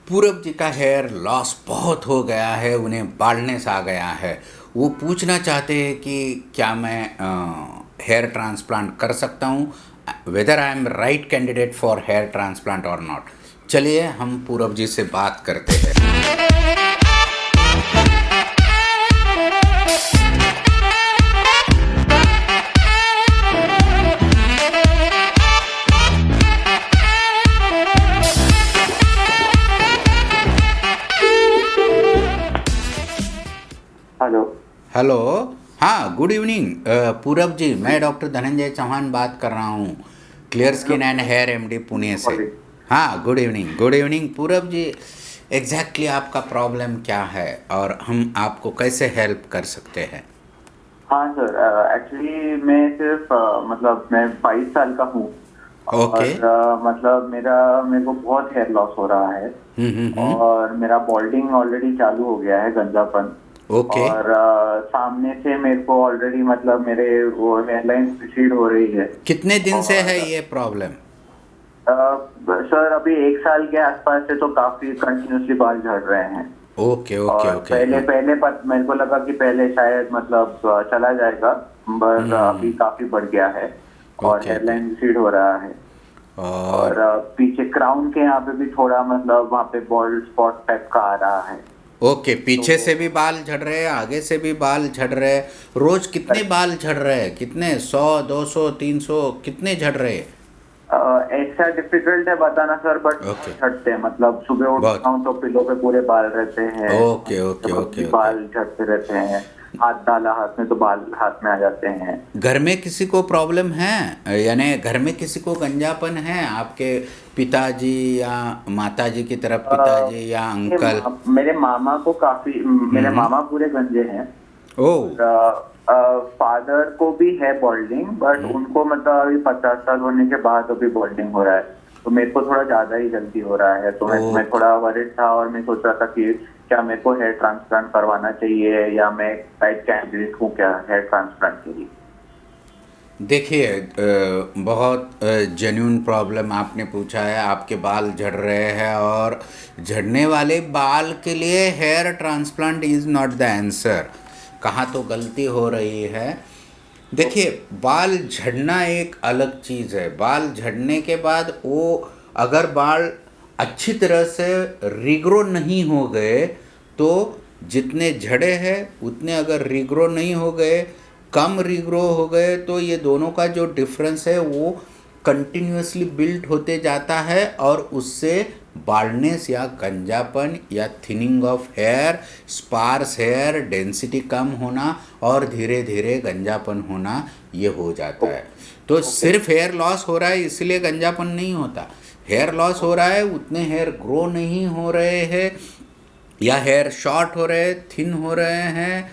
पूरब जी का hair loss बहुत हो गया है, उन्हें बाल्डनेस आ गया है। वो पूछना चाहते हैं कि क्या मैं हेयर ट्रांसप्लांट कर सकता हूँ, whether I am right candidate for hair transplant और नॉट। चलिए हम पूरब जी से बात करते हैं। हेलो। हेलो। हाँ, गुड इवनिंग पूरब जी, मैं डॉक्टर धनंजय चौहान बात कर रहा हूँ, clear hello. Skin and hair MD Pune से। सॉरी। हाँ, good evening, good evening Purab जी। एग्जैक्टली आपका प्रॉब्लम क्या है और हम आपको कैसे हेल्प कर सकते हैं? हाँ सर, एक्चुअली मैं सिर्फ मतलब मैं 22 साल का हूँ। ओके। और मतलब मेरे को बहुत हेयर लॉस हो रहा है। हम्म। और मेरा बॉल्डिंग ऑलरेडी चालू हो गया है, गंजापन। ओके। और सामने से मेरे को ऑलरेडी मतलब मेरे वो हेयरलाइन रिसीड हो रही है। कितने दिन से है और ये प्रॉब्लम? सर अभी 1 साल के आसपास से तो काफी कंटिन्यूसली बाल झड़ रहे हैं। ओके ओके और ओके, पहले हाँ। पहले पर मेरे को लगा कि पहले शायद मतलब चला जाएगा, पर अभी हम्म। काफी बढ़ गया है। और ओके ओके। हेयरलाइन रिसीड हो रहा है। और और पीछे क्राउन के यहाँ पे भी थोड़ा मतलब वहाँ पे बॉल्ड स्पॉट टाइप का आ रहा है। ओके, पीछे से तो भी बाल झड़ रहे हैं, आगे से भी बाल झड़ रहे हैं। रोज कितने बाल झड़ रहे हैं? कितने? 100, 200, 300 कितने झड़ रहे हैं? ऐसा डिफिकल्ट है बताना सर, बट ओके। बहुत झड़ते हैं। मतलब सुबह उठता बहुत। हूँ तो पिलो पे पूरे बाल रहते हैं। ओके के ओके वक्त भी ओके ओके। बाल झड़ते रहते हैं। हाथ डाला हाथ में तो बाल हाथ में आ जाते हैं। घर में किसी को प्रॉब्लम है, यानी घर में किसी को गंजापन है? आपके पिताजी या माताजी की तरफ, पिताजी या अंकल? मेरे मामा को काफी, मेरे हम्म। मामा पूरे गंजे हैं। ओ। और फादर को भी है बॉल्डिंग, बट उनको मतलब अभी 50 साल होने के बाद अभी बॉल्डिंग हो रहा है। तो मेरे को थोड़ा ज्यादा ही जल्दी हो रहा है, तो मैं ओके। थोड़ा वरिड था और मैं सोच रहा था कि क्या मेरे को हेयर ट्रांसप्लांट करवाना चाहिए या मैं राइट कैंडिडेट हूँ क्या हेयर ट्रांसप्लांट के लिए। देखिए, बहुत जेन्यून प्रॉब्लम आपने पूछा है। आपके बाल झड़ रहे हैं और झड़ने वाले बाल के लिए hair transplant is not the answer. कहाँ तो गलती हो रही है। देखिए, बाल झड़ना एक अलग चीज़ है। बाल झड़ने के बाद वो, अगर बाल अच्छी तरह से रिग्रो नहीं हो गए तो जितने झड़े हैं उतने, अगर रिग्रो नहीं हो गए, कम रिग्रो हो गए, तो ये दोनों का जो डिफरेंस है वो कंटिन्यूसली बिल्ड होते जाता है और उससे बाल्डनेस या गंजापन या thinning of hair, sparse hair density कम होना और धीरे धीरे गंजापन होना, ये हो जाता है। तो ओके। सिर्फ हेयर लॉस हो रहा है इसलिए गंजापन नहीं होता। हेयर लॉस हो रहा है, उतने हेयर ग्रो नहीं हो रहे हैं या हेयर शॉर्ट हो रहे, थिन हो रहे हैं,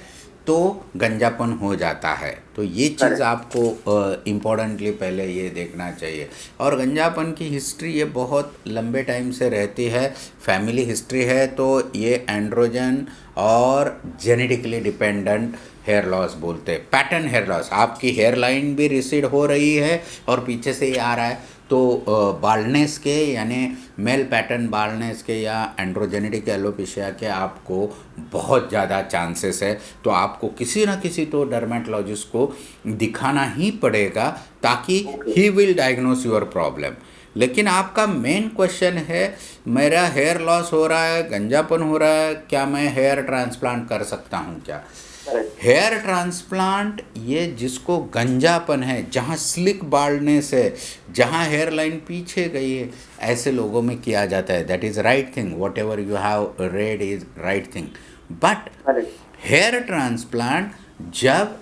तो गंजापन हो जाता है। तो ये चीज़ करेक्ट। आपको इम्पोर्टेंटली पहले ये देखना चाहिए। और गंजापन की हिस्ट्री ये बहुत लंबे टाइम से रहती है, फैमिली हिस्ट्री है, तो ये एंड्रोजन और जेनेटिकली डिपेंडेंट हेयर लॉस बोलते हैं। पैटर्न हेयर लॉस, आपकी हेयर लाइन भी रिसीड हो रही है और पीछे से ये आ रहा है, तो बाल्डनेस के, यानी मेल पैटर्न बाल्डनेस के या एंड्रोजेनेटिक एलोपेशिया के आपको बहुत ज़्यादा चांसेस है। तो आपको किसी ना किसी तो डर्मेटोलॉजिस्ट को दिखाना ही पड़ेगा, ताकि okay. He will diagnose your problem. लेकिन आपका मेन क्वेश्चन है, मेरा हेयर लॉस हो रहा है, गंजापन हो रहा है, क्या मैं हेयर ट्रांसप्लांट कर सकता हूँ क्या? करेक्ट। हेयर ट्रांसप्लांट, ये जिसको गंजापन है, जहाँ स्लिक बाल्डनेस है, जहाँ हेयर लाइन पीछे गई है, ऐसे लोगों में किया जाता है। That is right thing, whatever you have read is right thing. But correct. Hair transplant, जब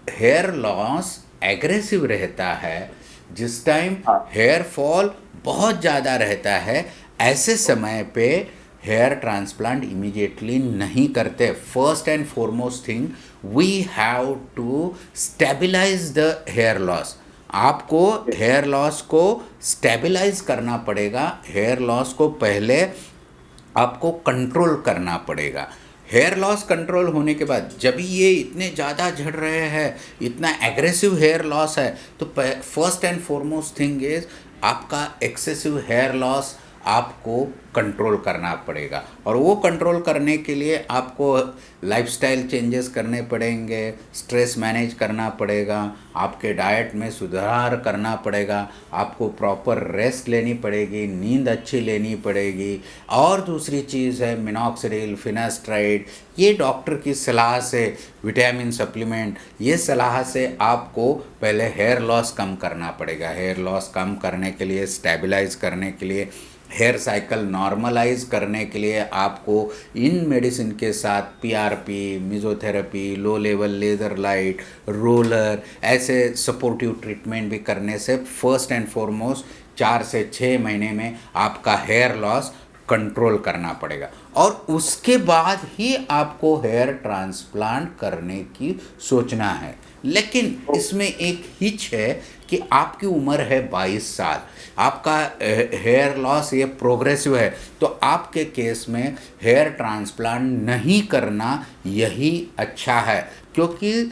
हेयर लॉस एग्रेसिव रहता है, जिस टाइम हाँ। हेयर फॉल बहुत ज़्यादा रहता है, ऐसे समय पे हेयर ट्रांसप्लांट इमीडिएटली नहीं करते। First and foremost thing, we have to stabilise the hair loss. आपको हेयर लॉस को स्टेबलाइज करना पड़ेगा। हेयर लॉस को पहले आपको कंट्रोल करना पड़ेगा। हेयर लॉस कंट्रोल होने के बाद, जब ये इतने ज़्यादा झड़ रहे हैं, इतना एग्रेसिव हेयर लॉस है, तो first and foremost thing is आपका एक्सेसिव हेयर लॉस आपको कंट्रोल करना पड़ेगा। और वो कंट्रोल करने के लिए आपको लाइफस्टाइल चेंजेस करने पड़ेंगे, स्ट्रेस मैनेज करना पड़ेगा, आपके डाइट में सुधार करना पड़ेगा, आपको प्रॉपर रेस्ट लेनी पड़ेगी, नींद अच्छी लेनी पड़ेगी। और दूसरी चीज़ है मिनॉक्सिडिल, फिनास्ट्राइड, ये डॉक्टर की सलाह से, विटामिन सप्लीमेंट, ये सलाह से आपको पहले हेयर लॉस कम करना पड़ेगा। हेयर लॉस कम करने के लिए, स्टेबलाइज करने के लिए, हेयर साइकिल नॉर्मलाइज करने के लिए आपको इन मेडिसिन के साथ PRP, mesotherapy, low level laser light, roller, ऐसे सपोर्टिव ट्रीटमेंट भी करने से फर्स्ट एंड फॉरमोस्ट 4 से 6 महीने में आपका हेयर लॉस कंट्रोल करना पड़ेगा। और उसके बाद ही आपको हेयर ट्रांसप्लांट करने की सोचना है। लेकिन इसमें एक हिच है कि आपकी उम्र है 22 साल, आपका हेयर लॉस ये प्रोग्रेसिव है, तो आपके केस में हेयर ट्रांसप्लांट नहीं करना यही अच्छा है। क्योंकि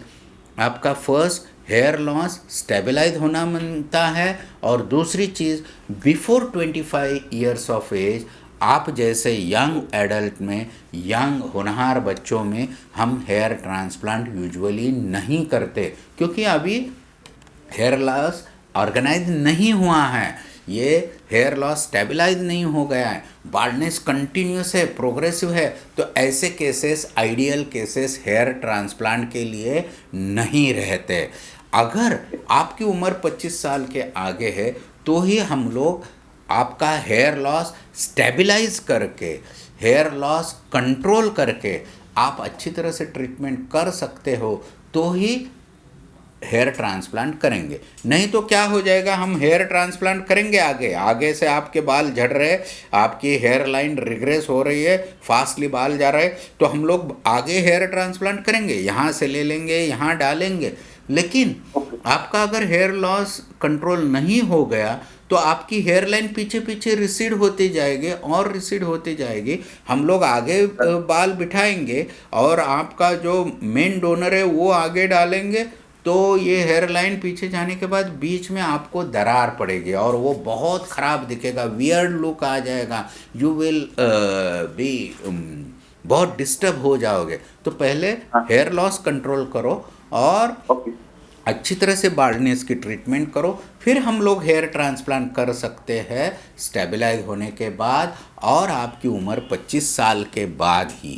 आपका फर्स्ट हेयर लॉस स्टेबलाइज होना मांगता है, और दूसरी चीज़ बिफोर 25 ईयर्स ऑफ एज आप जैसे यंग एडल्ट में, यंग होनहार बच्चों में हम हेयर ट्रांसप्लांट यूजुअली नहीं करते, क्योंकि अभी हेयर लॉस ऑर्गेनाइज नहीं हुआ है, ये हेयर लॉस स्टेबलाइज नहीं हो गया है, बाल्डनेस कंटिन्यूस है, प्रोग्रेसिव है। तो ऐसे cases, ideal cases hair transplant के लिए नहीं रहते। अगर आपकी उम्र 25 साल के आगे है तो ही हम लोग आपका हेयर लॉस स्टेबलाइज करके, हेयर लॉस कंट्रोल करके आप अच्छी तरह से ट्रीटमेंट कर सकते हो, तो ही हेयर ट्रांसप्लांट करेंगे। नहीं तो क्या हो जाएगा, हम हेयर ट्रांसप्लांट करेंगे, आगे आगे से आपके बाल झड़ रहे, आपकी हेयर लाइन रिग्रेस हो रही है, फास्टली बाल जा रहे, तो हम लोग आगे हेयर ट्रांसप्लांट करेंगे, यहाँ से ले लेंगे, यहाँ डालेंगे। लेकिन आपका अगर हेयर लॉस कंट्रोल नहीं हो गया तो आपकी हेयर लाइन पीछे पीछे रिसीड होती जाएगी और रिसीड होती जाएगी। हम लोग आगे बाल बिठाएंगे और आपका जो मेन डोनर है वो आगे डालेंगे, तो ये हेयर लाइन पीछे जाने के बाद बीच में आपको दरार पड़ेगी और वो बहुत ख़राब दिखेगा, वियर्ड लुक आ जाएगा, यू विल बी बहुत डिस्टर्ब हो जाओगे। तो पहले हेयर लॉस कंट्रोल करो और अच्छी तरह से बाल्डनेस की ट्रीटमेंट करो, फिर हम लोग हेयर ट्रांसप्लांट कर सकते हैं स्टेबलाइज होने के बाद, और आपकी उम्र 25 साल के बाद ही।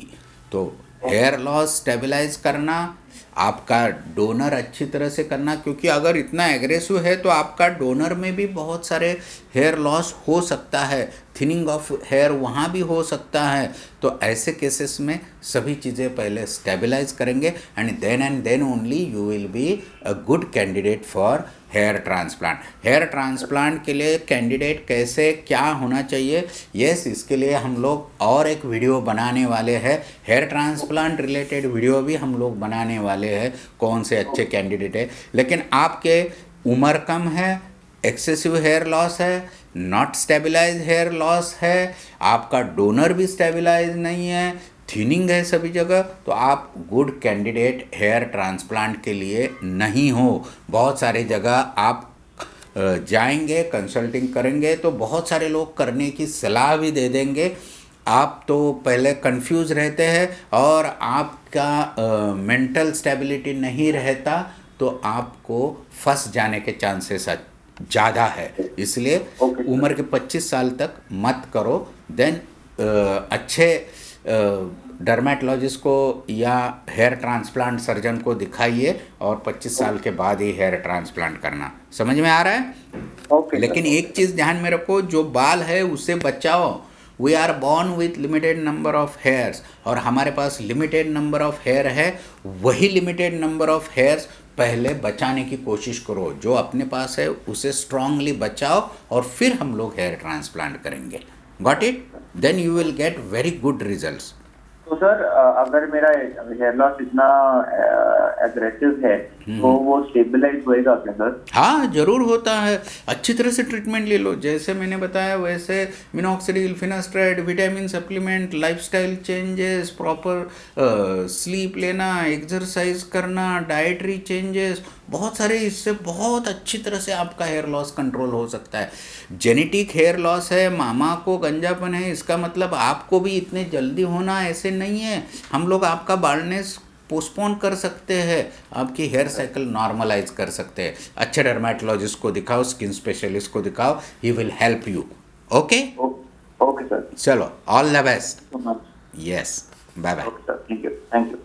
तो हेयर लॉस स्टेबलाइज करना, आपका डोनर अच्छी तरह से करना, क्योंकि अगर इतना एग्रेसिव है तो आपका डोनर में भी बहुत सारे हेयर लॉस हो सकता है, थिनिंग ऑफ हेयर वहाँ भी हो सकता है। तो ऐसे केसेस में सभी चीज़ें पहले स्टेबलाइज करेंगे and then only you will be a good candidate for hair transplant. Hair transplant के लिए कैंडिडेट कैसे, क्या होना चाहिए, यस, इसके लिए हम लोग और एक वीडियो बनाने वाले हैं, हेयर ट्रांसप्लांट रिलेटेड वीडियो भी हम लोग बनाने वाले हैं, कौन से अच्छे कैंडिडेट है। लेकिन आपके उम्र कम है, एक्सेसिव हेयर लॉस है, नॉट स्टेबलाइज हेयर लॉस है, आपका डोनर भी स्टेबलाइज नहीं है, थिनिंग है सभी जगह, तो आप गुड कैंडिडेट हेयर ट्रांसप्लांट के लिए नहीं हो। बहुत सारी जगह आप जाएंगे, कंसल्टिंग करेंगे तो बहुत सारे लोग करने की सलाह भी दे देंगे, आप तो पहले कंफ्यूज रहते हैं और आपका मेंटल स्टेबिलिटी नहीं रहता, तो आपको फंस जाने के चांसेस ज़्यादा है। इसलिए उम्र के 25 साल तक मत करो, देन अच्छे डर्मेटोलॉजिस्ट को या हेयर ट्रांसप्लांट सर्जन को दिखाइए और 25 साल के बाद ही हेयर ट्रांसप्लांट करना। समझ में आ रहा है? लेकिन एक चीज़ ध्यान में रखो, जो बाल है उससे बचाओ। We are born with limited number of hairs, और हमारे पास लिमिटेड नंबर ऑफ हेयर है, वही लिमिटेड नंबर ऑफ हेयर्स पहले बचाने की कोशिश करो, जो अपने पास है उसे स्ट्रांगली बचाओ और फिर हम लोग हेयर ट्रांसप्लांट करेंगे। Got it? Then you will get very good results. तो सर, अगर मेरा हेयर लॉस इतना एग्रेसिव है तो वो स्टेबलाइज होएगा क्या सर? हाँ जरूर होता है। अच्छी तरह से ट्रीटमेंट ले लो, जैसे मैंने बताया वैसे minoxidil, finasteride, vitamin supplement, lifestyle changes, proper sleep लेना, एक्सरसाइज करना, डाइटरी चेंजेस, बहुत सारे, इससे बहुत अच्छी तरह से आपका हेयर लॉस कंट्रोल हो सकता है। जेनेटिक हेयर लॉस है, मामा को गंजापन है, इसका मतलब आपको भी इतने जल्दी होना ऐसे नहीं है। हम लोग आपका बाल्डनेस पोस्टपोन कर सकते हैं, आपकी हेयर साइकिल नॉर्मलाइज कर सकते हैं। अच्छे डर्मेटोलॉजिस्ट को दिखाओ, स्किन स्पेशलिस्ट को दिखाओ, he will help you. Okay, okay sir, चलो, all the best. So much. Yes, bye bye. Okay sir, thank you, thank you.